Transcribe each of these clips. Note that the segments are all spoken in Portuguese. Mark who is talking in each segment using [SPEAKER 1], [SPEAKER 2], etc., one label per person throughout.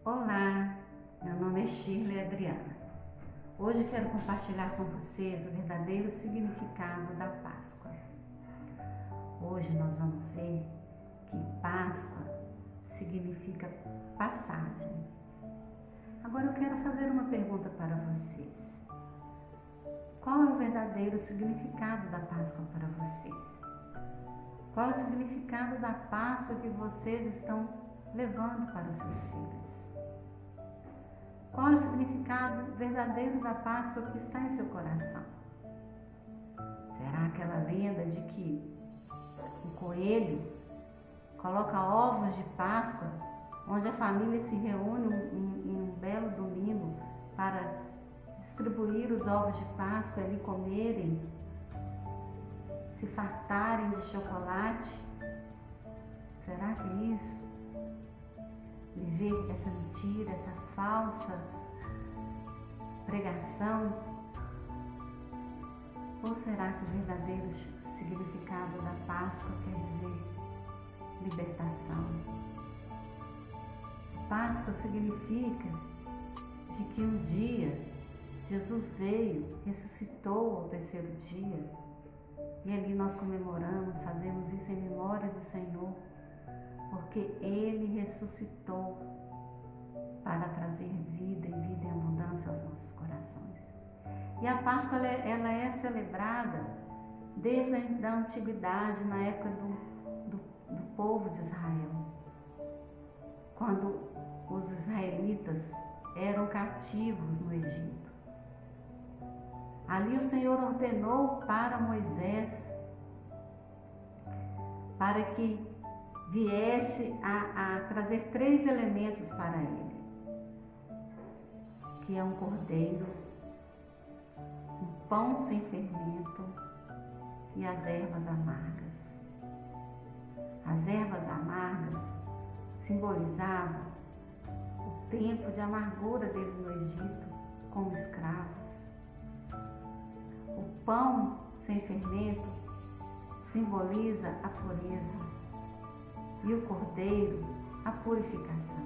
[SPEAKER 1] Olá, meu nome é Shirley Adriana. Hoje quero compartilhar com vocês o verdadeiro significado da Páscoa. Hoje nós vamos ver que Páscoa significa passagem. Agora eu quero fazer uma pergunta para vocês. Qual é o verdadeiro significado da Páscoa para vocês? Qual é o significado da Páscoa que vocês estão levando para os seus filhos? Qual é o significado verdadeiro da Páscoa que está em seu coração? Será aquela lenda de que o coelho coloca ovos de Páscoa, onde a família se reúne em um belo domingo para distribuir os ovos de Páscoa e ali comerem, se fartarem de chocolate? Será que é isso? Viver essa mentira, essa falsa pregação? Ou será que o verdadeiro significado da Páscoa quer dizer libertação? Páscoa significa de que um dia Jesus veio, ressuscitou ao terceiro dia, e ali nós comemoramos, fazemos isso em memória do Senhor, porque Ele ressuscitou para trazer vida e vida em abundância aos nossos corações. E a Páscoa ela é celebrada desde a antiguidade, na época do povo de Israel, quando os israelitas eram cativos no Egito. Ali o Senhor ordenou para Moisés para que viesse a trazer 3 elementos para ele, que é um cordeiro, um pão sem fermento e as ervas amargas. As ervas amargas simbolizavam o tempo de amargura deles no Egito como escravos. O pão sem fermento simboliza a pureza e o cordeiro a purificação.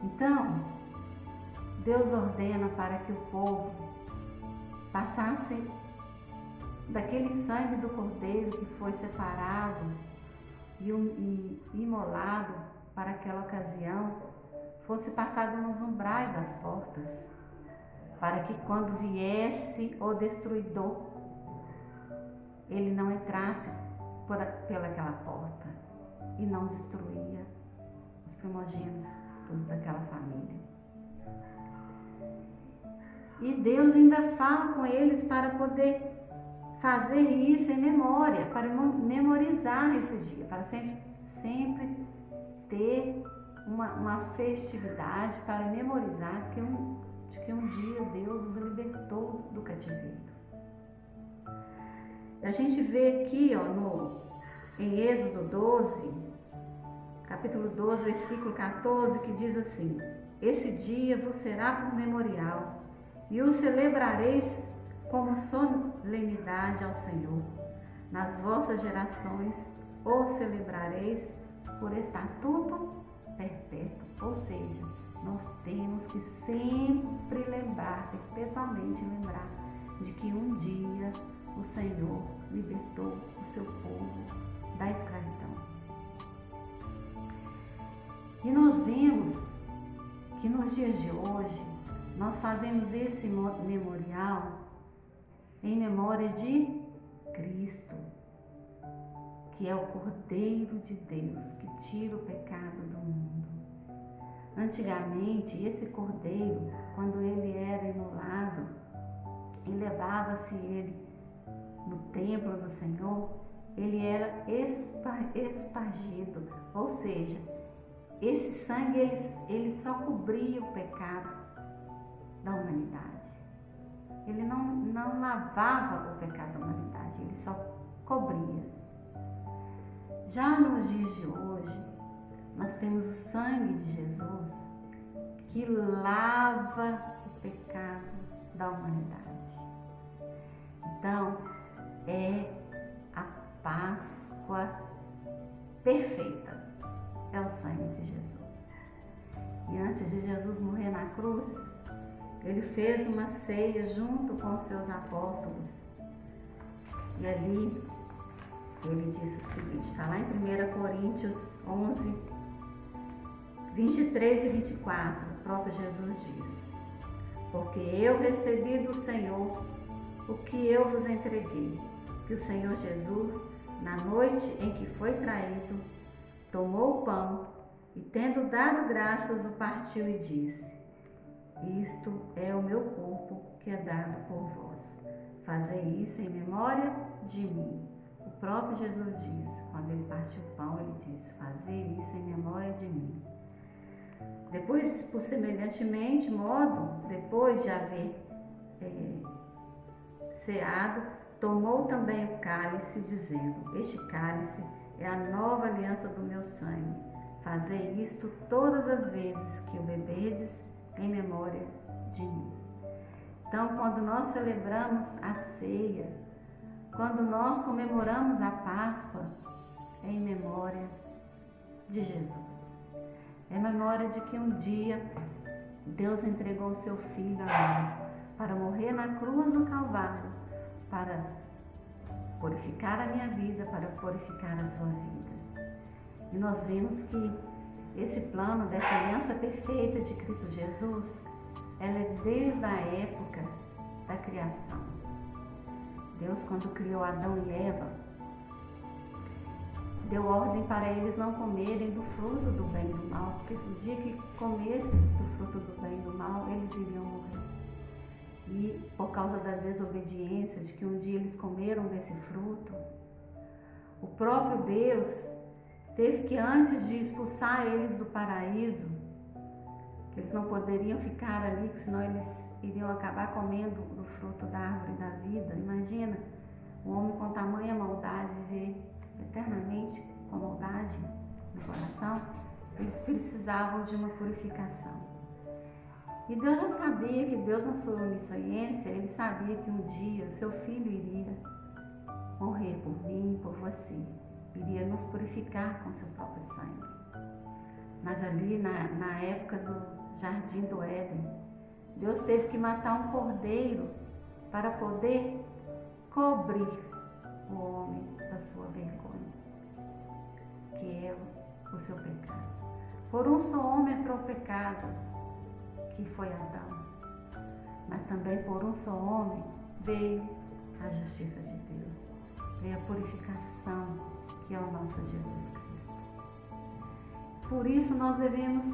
[SPEAKER 1] Então, Deus ordena para que o povo passasse daquele sangue do cordeiro que foi separado e imolado para aquela ocasião, fosse passado nos umbrais das portas, para que quando viesse o destruidor, ele não entrasse pelaquela porta e não destruía os primogênitos daquela família. E Deus ainda fala com eles para poder fazer isso em memória, para memorizar esse dia, para sempre ter uma festividade, para memorizar de que um dia Deus os libertou do cativeiro. A gente vê aqui em Êxodo 12, capítulo 12, versículo 14, que diz assim: esse dia vos será por memorial, e o celebrareis como solenidade ao Senhor. Nas vossas gerações o celebrareis por estatuto perpétuo. Ou seja, nós temos que sempre lembrar, perpetuamente lembrar, de que um dia o Senhor libertou o seu povo da escravidão. E nós vemos que nos dias de hoje nós fazemos esse memorial em memória de Cristo, que é o Cordeiro de Deus que tira o pecado do mundo. Antigamente, esse cordeiro, quando ele era imolado e levava-se ele no templo do Senhor, ele era espargido, ou seja, esse sangue ele só cobria o pecado da humanidade. Ele não lavava o pecado da humanidade, ele só cobria. Já nos dias de hoje, nós temos o sangue de Jesus que lava o pecado da humanidade. Então, é a Páscoa perfeita, é o sangue de Jesus. E antes de Jesus morrer na cruz, ele fez uma ceia junto com os seus apóstolos. E ali ele disse o seguinte, está lá em 1 Coríntios 11, 23 e 24, o próprio Jesus diz: porque eu recebi do Senhor o que eu vos entreguei, que o Senhor Jesus, na noite em que foi traído, tomou o pão e, tendo dado graças, o partiu e disse: isto é o meu corpo que é dado por vós. Fazei isso em memória de mim. O próprio Jesus disse, quando ele partiu o pão, ele disse: fazei isso em memória de mim. Depois, por semelhantemente modo, depois de haver ceado, tomou também o cálice, dizendo: este cálice é a nova aliança do meu sangue. Fazei isto todas as vezes que o beberdes em memória de mim. Então, quando nós celebramos a ceia, quando nós comemoramos a Páscoa, é em memória de Jesus. É memória de que um dia Deus entregou o seu Filho para morrer na cruz do Calvário, para purificar a minha vida, para purificar a sua vida. E nós vimos que esse plano dessa aliança perfeita de Cristo Jesus, ela é desde a época da criação. Deus, quando criou Adão e Eva, deu ordem para eles não comerem do fruto do bem e do mal, porque se o dia que comessem do fruto do bem e do mal, eles iriam morrer. E por causa da desobediência, de que um dia eles comeram desse fruto, o próprio Deus teve que, antes de expulsar eles do paraíso, que eles não poderiam ficar ali, que senão eles iriam acabar comendo do fruto da árvore da vida. Imagina um homem com tamanha maldade viver eternamente com maldade no coração. Eles precisavam de uma purificação. E Deus já sabia que Deus, na sua onisciência, ele sabia que um dia o seu filho iria morrer por mim, por você, iria nos purificar com seu próprio sangue. Mas ali na época do Jardim do Éden, Deus teve que matar um cordeiro para poder cobrir o homem da sua vergonha, que é o seu pecado. Por um só homem entrou o pecado, que foi Adão, mas também por um só homem veio a justiça de Deus, veio a purificação, que é o nosso Jesus Cristo. Por isso nós devemos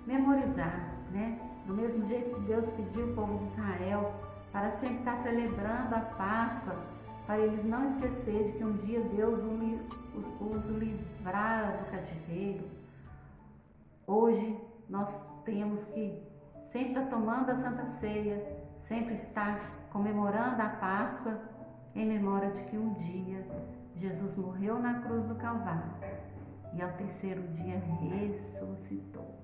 [SPEAKER 1] memorizar, né? Do mesmo jeito que Deus pediu ao povo de Israel para sempre estar celebrando a Páscoa, para eles não esquecerem de que um dia Deus os livrara do cativeiro. Hoje nós temos que sempre estar tomando a Santa Ceia, sempre estar comemorando a Páscoa, em memória de que um dia Jesus morreu na cruz do Calvário e ao terceiro dia ressuscitou.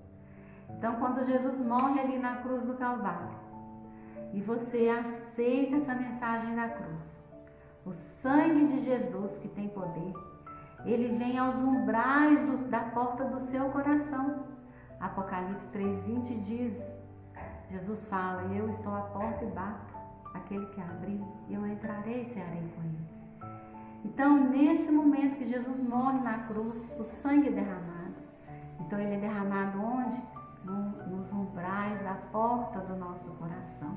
[SPEAKER 1] Então, quando Jesus morre ali na cruz do Calvário e você aceita essa mensagem da cruz, o sangue de Jesus, que tem poder, ele vem aos umbrais da porta do seu coração. Apocalipse 3:20 diz, Jesus fala: eu estou à porta e bato, aquele que abrir, eu entrarei e cearei com ele. Então, nesse momento que Jesus morre na cruz, o sangue é derramado. Então, ele é derramado onde? Nos umbrais da porta do nosso coração,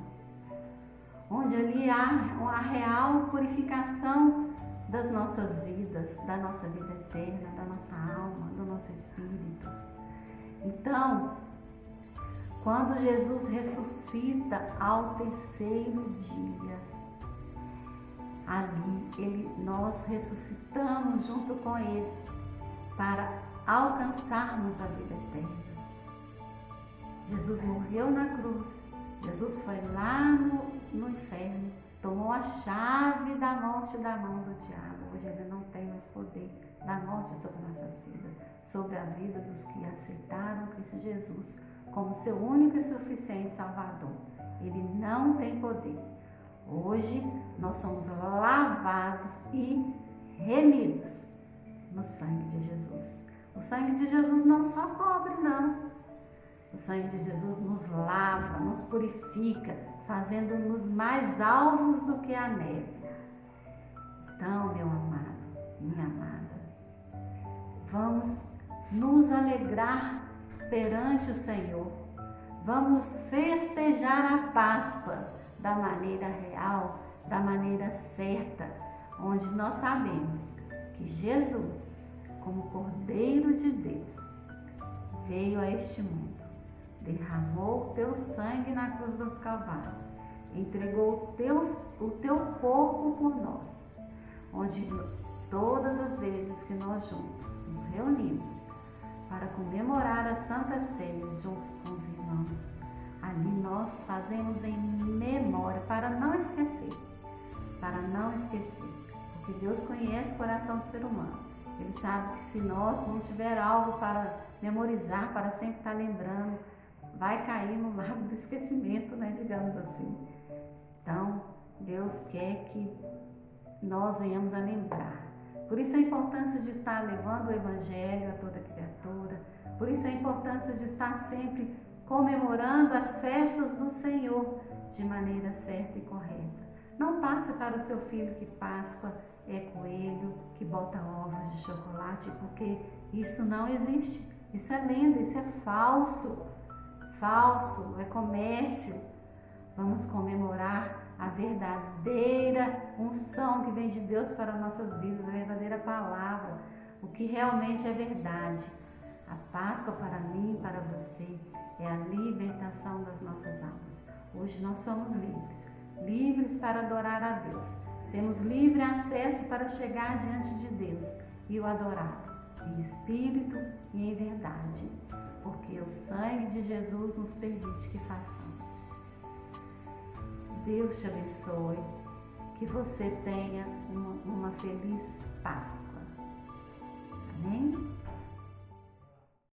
[SPEAKER 1] onde ali há a real purificação das nossas vidas, da nossa vida eterna, da nossa alma, do nosso espírito. Então, quando Jesus ressuscita ao terceiro dia, ali nós ressuscitamos junto com ele para alcançarmos a vida eterna. Jesus morreu na cruz, Jesus foi lá no inferno, tomou a chave da morte da mão do diabo. Hoje ele não tem mais poder da morte sobre nossas vidas, sobre a vida dos que aceitaram Cristo Jesus como seu único e suficiente Salvador. Ele não tem poder. Hoje nós somos lavados e remidos no sangue de Jesus. O sangue de Jesus não só cobre, não. O sangue de Jesus nos lava, nos purifica, fazendo-nos mais alvos do que a neve. Então, meu amado, minha amada, vamos nos alegrar perante o Senhor. Vamos festejar a Páscoa da maneira real, da maneira certa, onde nós sabemos que Jesus, como Cordeiro de Deus, veio a este mundo, derramou o teu sangue na cruz do Calvário, entregou o teu corpo por nós, onde todas as vezes que nós juntos nos reunimos para comemorar a Santa Ceia juntos com os irmãos, ali nós fazemos em memória, para não esquecer, porque Deus conhece o coração do ser humano. Ele sabe que se nós não tiver algo para memorizar, para sempre estar lembrando, vai cair no lago do esquecimento, né? Digamos assim. Então, Deus quer que nós venhamos a lembrar. Por isso a importância de estar levando o Evangelho a toda criatura. Por isso a importância de estar sempre comemorando as festas do Senhor de maneira certa e correta. Não passe para o seu filho que Páscoa é coelho, que bota ovos de chocolate, porque isso não existe. Isso é lenda, isso é falso. Falso, é comércio. Vamos comemorar a verdadeira unção que vem de Deus para nossas vidas, a verdadeira palavra, o que realmente é verdade. A Páscoa para mim, para você, é a libertação das nossas almas. Hoje nós somos livres para adorar a Deus. Temos livre acesso para chegar diante de Deus e o adorar em espírito e em verdade, porque o sangue de Jesus nos permite que façamos. Deus te abençoe, que você tenha uma feliz Páscoa.